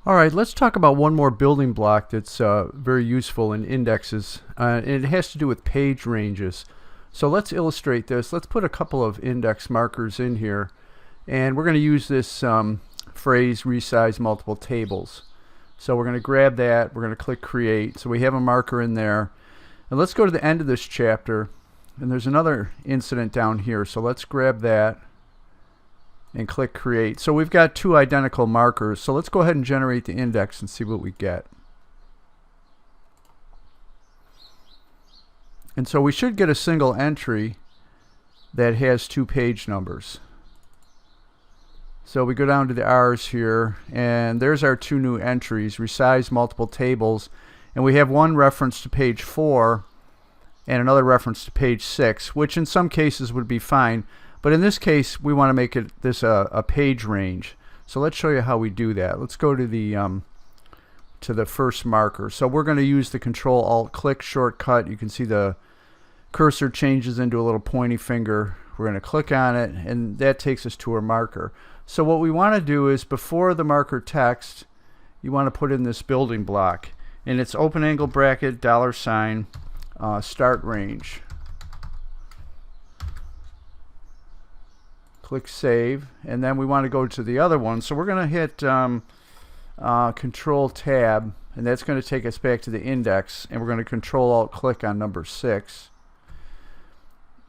All right, let's talk about one more building block that's very useful in indexes. And it has to do with page ranges. So let's illustrate this. Let's put a couple of index markers in here. And we're going to use this phrase, resize multiple tables. So we're going to grab that. We're going to click Create. So we have a marker in there. And let's go to the end of this chapter. And there's another incident down here. So let's grab that and click Create. So we've got two identical markers. So let's go ahead and generate the index and see what we get. And so we should get a single entry that has two page numbers. So we go down to the R's here, and there's our two new entries, resize multiple tables, and we have one reference to page 4 and another reference to page 6, which in some cases would be fine. But in this case, we want to make this a page range. So let's show you how we do that. Let's go to the first marker. So we're going to use the Control-Alt-Click shortcut. You can see the cursor changes into a little pointy finger. We're going to click on it, and that takes us to our marker. So what we want to do is, before the marker text, you want to put in this building block. And it's open angle bracket, $, start range. Click Save, and then we want to go to the other one. So we're going to hit Control Tab, and that's going to take us back to the index, and we're going to Control Alt click on number 6,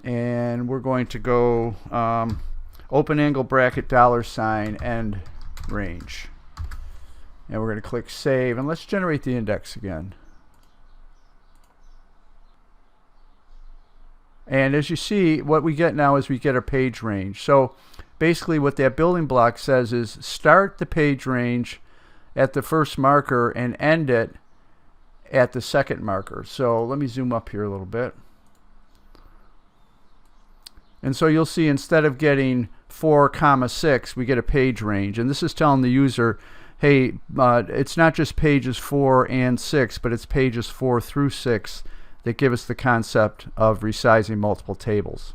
and we're going to go open angle bracket $, end range, and we're going to click Save, and let's generate the index again. And as you see, what we get now is we get a page range. So basically what that building block says is start the page range at the first marker and end it at the second marker. So let me zoom up here a little bit. And so you'll see, instead of getting 4, 6, we get a page range. And this is telling the user, hey, it's not just pages 4 and 6, but it's pages 4 through 6 that give us the concept of resizing multiple tables.